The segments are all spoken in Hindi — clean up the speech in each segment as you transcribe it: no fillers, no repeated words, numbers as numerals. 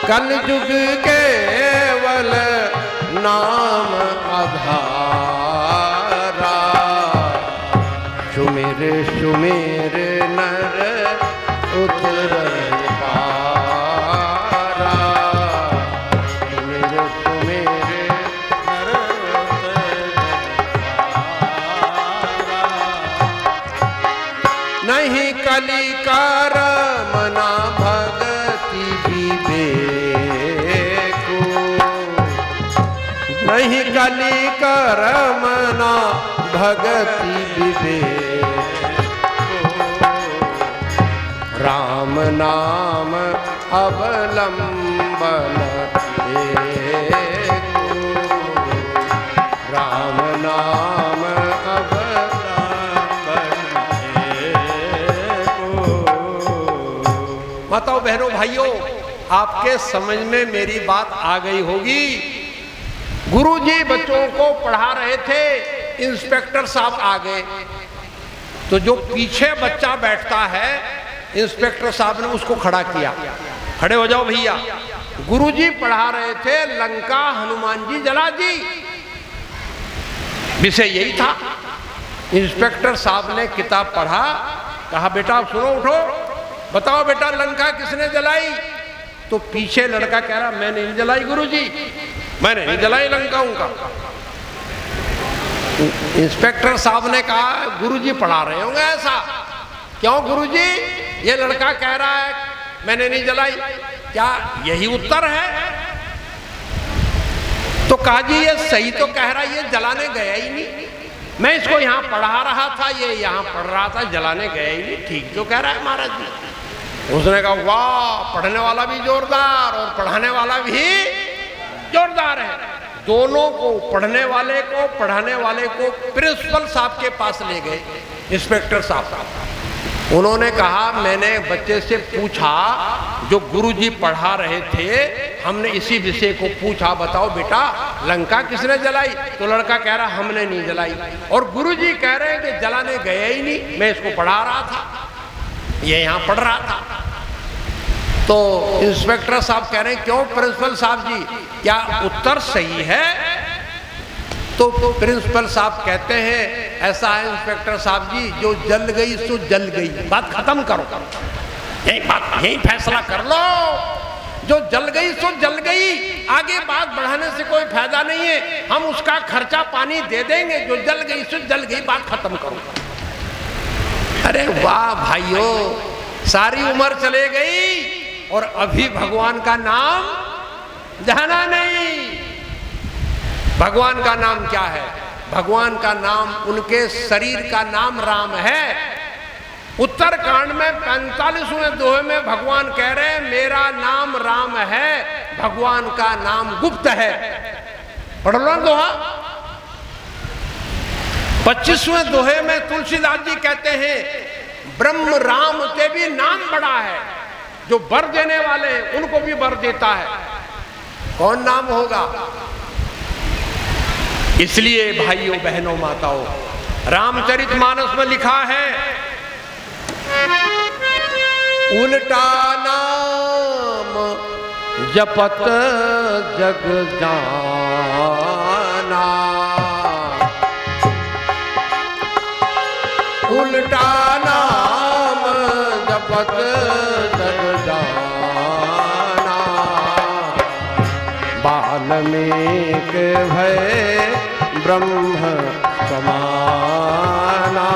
कलयुग केवल नाम आधारा, सुमिर सुमिर नर उतरहि पारा, सुमिर सुमिर नर उतरहि पारा। नहीं कली करम ना भगति विवेको, नहीं कली करम ना भगति विवेको, राम नाम अवलंबन एको, राम नाम अवलंबन एको। माताओं बहनों भाइयों, आपके समझ में मेरी बात आ गई होगी। गुरुजी बच्चों को पढ़ा रहे थे, इंस्पेक्टर साहब आ गए, तो जो पीछे बच्चा बैठता है इंस्पेक्टर साहब ने उसको खड़ा किया, खड़े हो जाओ भैया। गुरुजी पढ़ा रहे थे लंका हनुमान जी जला दी, विषय यही था। इंस्पेक्टर साहब ने किताब पढ़ा, कहा बेटा सुनो उठो, बताओ बेटा लंका किसने जलाई? तो पीछे लड़का कह रहा मैंने नहीं जलाई गुरुजी, मैंने नहीं जलाई लंका उनका। इंस्पेक्टर साहब ने कहा गुरुजी पढ़ा रहे होंगे ऐसा, क्यों गुरुजी? ये लड़का कह रहा है मैंने नहीं जलाई, क्या यही उत्तर है? तो कहा जी ये सही तो कह रहा है, ये जलाने गया ही नहीं, मैं इसको यहाँ पढ़ा रहा था, ये यहाँ पढ़ रहा था, जलाने गया ही नहीं, ठीक जो कह रहा है महाराज जी। उसने कहा वाह, पढ़ने वाला भी जोरदार और पढ़ाने वाला भी जोरदार है। दोनों को, पढ़ने वाले को पढ़ाने वाले को प्रिंसिपल साहब के पास ले गए इंस्पेक्टर साहब। उन्होंने कहा मैंने बच्चे से पूछा, जो गुरुजी पढ़ा रहे थे, हमने इसी विषय को पूछा, बताओ बेटा लंका किसने जलाई? तो लड़का कह रहा हमने नहीं जलाई, और गुरुजी कह रहे हैं कि जलाने गए ही नहीं, मैं इसको पढ़ा रहा था, ये यहाँ पढ़ रहा था। तो इंस्पेक्टर साहब कह रहे हैं क्यों प्रिंसिपल साहब जी, क्या उत्तर सही है? तो प्रिंसिपल साहब कहते हैं ऐसा है इंस्पेक्टर साहब जी, जो जल गई सो जल गई, बात खत्म करो, यही फैसला कर लो, जो जल गई सो जल गई, आगे बात बढ़ाने से कोई फायदा नहीं है, हम उसका खर्चा पानी दे देंगे, जो जल गई सो जल गई, बात खत्म करो। अरे वाह भाइयों, सारी उम्र चले गई और अभी भगवान का नाम जाना नहीं। भगवान का नाम क्या है? भगवान का नाम, उनके शरीर का नाम राम है। उत्तरकांड में 45वें दोहे में भगवान कह रहे हैं मेरा नाम राम है, भगवान का नाम गुप्त है। पढ़ लो दोहा। 25वें दोहे में तुलसीदास जी कहते हैं ब्रह्म राम के भी नाम बड़ा है, जो वर देने वाले हैं उनको भी वर देता है। कौन नाम होगा? इसलिए भाइयों बहनों माताओं, रामचरितमानस में लिखा है उल्टा नाम जपत जग जाना, उल्टा नाम जपत जग जाना, वाल्मीकि भय ब्रह्म समाना,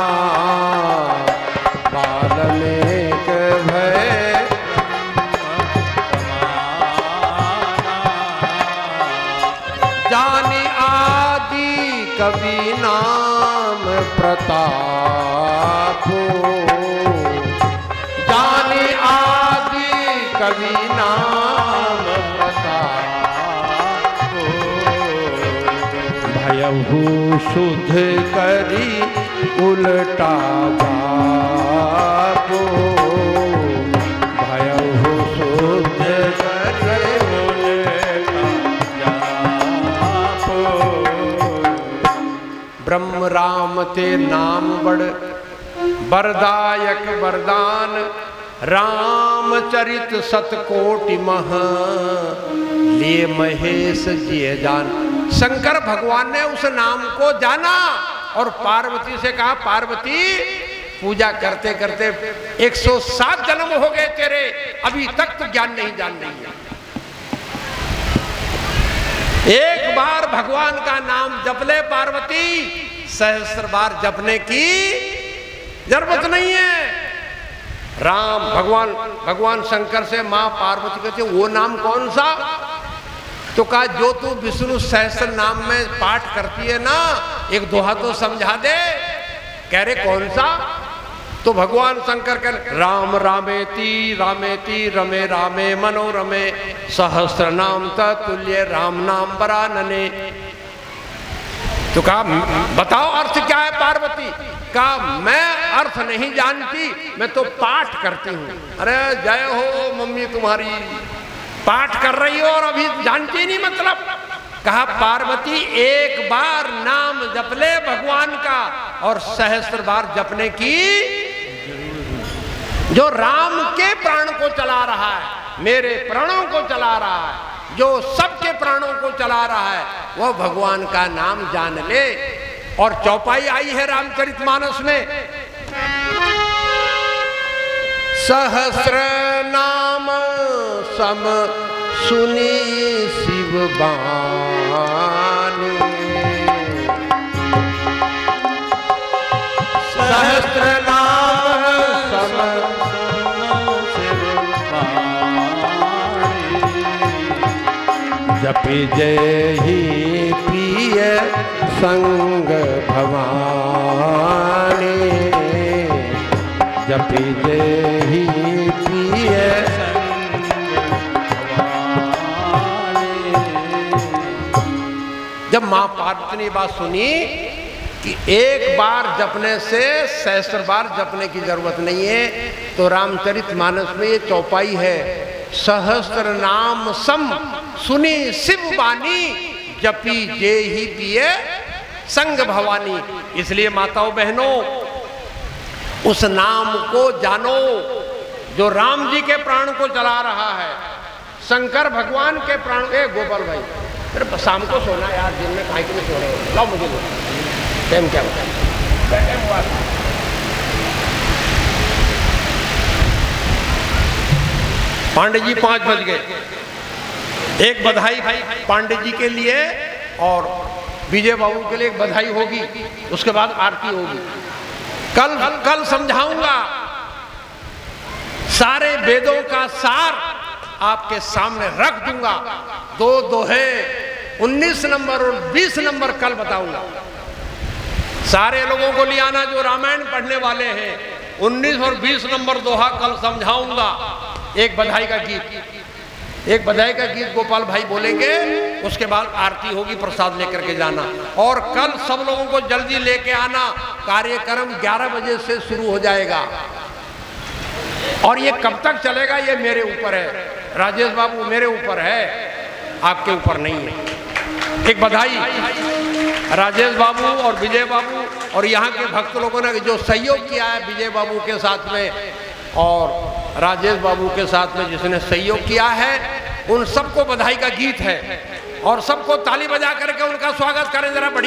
वाल्मीकि भय जानी आदि कवि नाम प्रतापो, जानी आदि कवि नाम प्रतापो, भयहु शुद्ध करी उल्टा बापो, भयहु शुद्ध करी उल्टा बापो। ब्रह्म राम ते नाम बड़ वरदायक वरदान रामचरित सतकोटि मह लिए महेश जिय जान। शंकर भगवान ने उस नाम को जाना और पार्वती से कहा, पार्वती पूजा करते करते 107 जन्म हो गए तेरे, अभी तक तो ज्ञान नहीं जान रही है। एक बार भगवान का नाम जप ले पार्वती, सहस्त्र बार जपने की जरूरत नहीं है। राम भगवान शंकर से मां पार्वती कहते वो नाम कौन सा? तो कहा जो तू विष्णु सहस्त्र नाम में पाठ करती है ना, एक दोहा तो समझा दे। कह रहे कौन सा? तो भगवान शंकर कह राम रामेति रामेति रमे रामे मनोरमे सहस्त्र नाम ततुल्य राम नाम वरानने। तो कहा बताओ अर्थ क्या है पार्वती? कहा मैं अर्थ नहीं जानती, मैं तो पाठ करती हूँ। अरे जय हो मम्मी तुम्हारी, पाठ कर रही हो और अभी जानती नहीं मतलब। कहा पार्वती एक बार नाम जप ले भगवान का और सहस्त्र बार जपने की, जो राम के प्राण को चला रहा है, मेरे प्राणों को चला रहा है, जो सबके प्राणों को चला रहा है, वह भगवान का नाम जान ले। और चौपाई आई है रामचरितमानस में, सहस्र नाम सम सुनी शिव बानी, सहस्र नाम सम शिव बानी, जपि जय ही प्रिय संग भवानी, जपि जय ही प्रिय जब मां पार्वती ने बात सुनी कि एक बार जपने से सहस्त्र बार जपने की जरूरत नहीं है, तो रामचरितमानस में ये चौपाई है, सहस्त्र नाम सम सुनी शिव बानी, जपी जे ही पिए संग भवानी। इसलिए माताओं बहनों, उस नाम को जानो जो राम जी के प्राण को चला रहा है, शंकर भगवान के प्राण। गोपाल भाई फिर शाम को सोना यार, दिन में खाई के सो रहे हो, लाओ मुझे लो टाइम क्या हुआ। पांडे जी 5 बज गए। एक बधाई पांडे जी के लिए और विजय बाबू के लिए एक बधाई होगी, उसके बाद आरती होगी। कल समझाऊंगा, सारे वेदों का सार आपके सामने रख दूंगा। 2 दोहे 19 नंबर और 20 नंबर कल बताऊंगा। सारे लोगों को ले आना जो रामायण पढ़ने वाले हैं। 19 और 20 नंबर दोहा कल समझाऊंगा। एक बधाई का गीत गोपाल भाई बोलेंगे, उसके बाद आरती होगी, प्रसाद लेकर के जाना। और कल सब लोगों को जल्दी लेके आना, कार्यक्रम 11 बजे से शुरू हो जाएगा। और ये कब तक चलेगा ये मेरे ऊपर है, राजेश बाबू मेरे ऊपर है, आपके ऊपर नहीं है। एक बधाई राजेश बाबू और विजय बाबू और यहाँ के भक्त लोगों ने जो सहयोग किया है विजय बाबू के साथ में और राजेश बाबू के साथ में जिसने सहयोग किया है, उन सबको बधाई का गीत है। और सबको ताली बजा करके उनका स्वागत करें जरा बढ़िया।